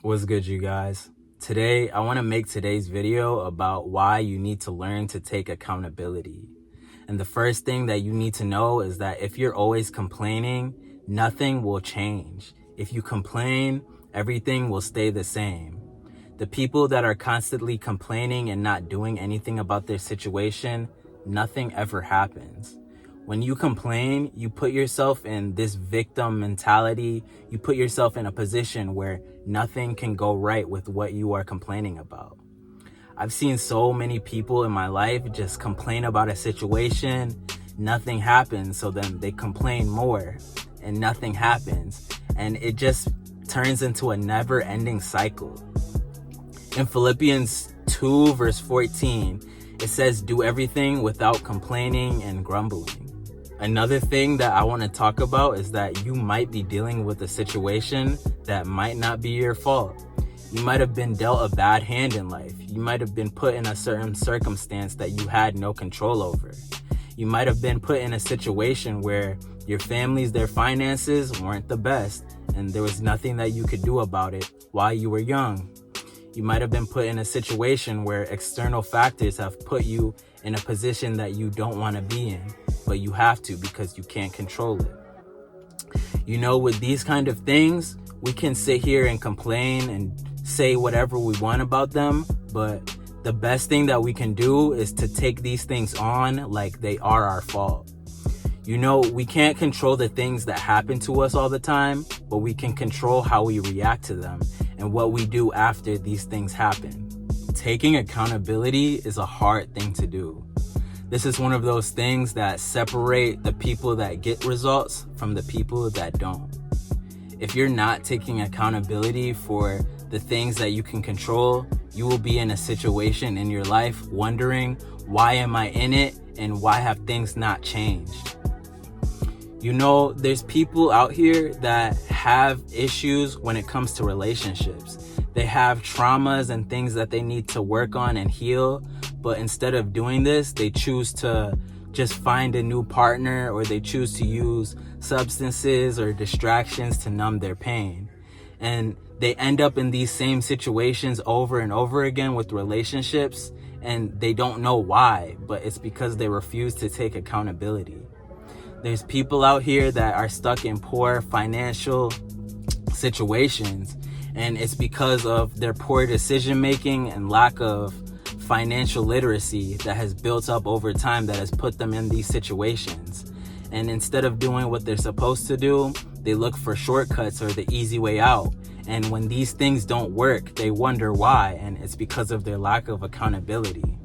What's good, you guys? Today, I want to make today's video about why you need to learn to take accountability. And the first thing that you need to know is that if you're always complaining, nothing will change. If you complain, everything will stay the same. The people that are constantly complaining and not doing anything about their situation, nothing ever happens. When you complain, you put yourself in this victim mentality. You put yourself in a position where nothing can go right with what you are complaining about. I've seen so many people in my life just complain about a situation, nothing happens, so then they complain more and nothing happens. And it just turns into a never-ending cycle. In Philippians 2 verse 14, it says, "Do everything without complaining and grumbling." Another thing that I want to talk about is that you might be dealing with a situation that might not be your fault. You might have been dealt a bad hand in life. You might have been put in a certain circumstance that you had no control over. You might have been put in a situation where your their finances weren't the best, and there was nothing that you could do about it while you were young. You might have been put in a situation where external factors have put you in a position that you don't want to be in, but you have to because you can't control it. You know, with these kind of things, we can sit here and complain and say whatever we want about them, but the best thing that we can do is to take these things on like they are our fault. You know, we can't control the things that happen to us all the time, but we can control how we react to them and what we do after these things happen. Taking accountability is a hard thing to do. This is one of those things that separate the people that get results from the people that don't. If you're not taking accountability for the things that you can control, you will be in a situation in your life wondering, why am I in it and why have things not changed? You know, there's people out here that have issues when it comes to relationships. They have traumas and things that they need to work on and heal, but instead of doing this, they choose to just find a new partner, or they choose to use substances or distractions to numb their pain. And they end up in these same situations over and over again with relationships, and they don't know why, but it's because they refuse to take accountability. There's people out here that are stuck in poor financial situations, and it's because of their poor decision making and lack of financial literacy that has built up over time that has put them in these situations. And instead of doing what they're supposed to do, they look for shortcuts or the easy way out. And when these things don't work, they wonder why, and it's because of their lack of accountability.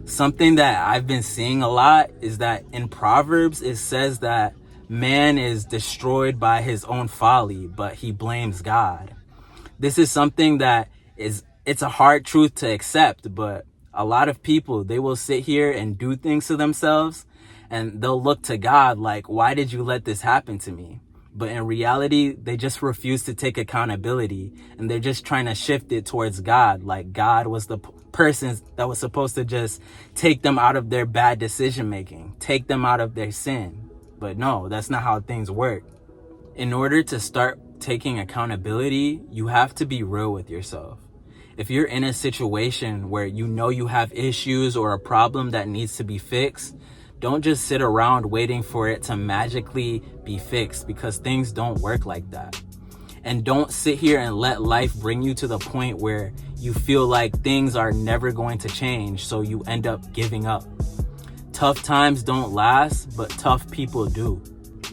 Something that I've been seeing a lot is that in Proverbs, it says that man is destroyed by his own folly, but he blames God. This is something that it's a hard truth to accept, but a lot of people, they will sit here and do things to themselves, and they'll look to God like, why did you let this happen to me? But in reality, they just refuse to take accountability, and they're just trying to shift it towards God, like God was the person that was supposed to just take them out of their bad decision making, take them out of their sin. But no, that's not how things work. In order to start taking accountability, you have to be real with yourself. If you're in a situation where you know you have issues or a problem that needs to be fixed, don't just sit around waiting for it to magically be fixed, because things don't work like that. And don't sit here and let life bring you to the point where you feel like things are never going to change, so you end up giving up. Tough times don't last, but tough people do.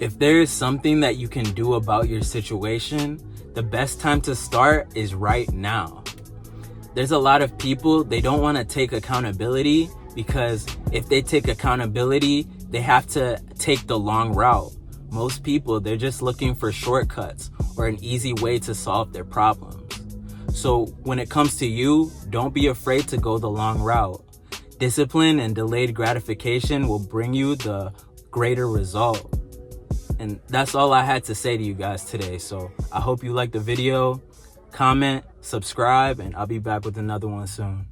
If there is something that you can do about your situation, the best time to start is right now. There's a lot of people, they don't want to take accountability because if they take accountability, they have to take the long route. Most people, they're just looking for shortcuts or an easy way to solve their problems. So when it comes to you, don't be afraid to go the long route. Discipline and delayed gratification will bring you the greater result. And that's all I had to say to you guys today. So I hope you liked the video. Comment, subscribe, and I'll be back with another one soon.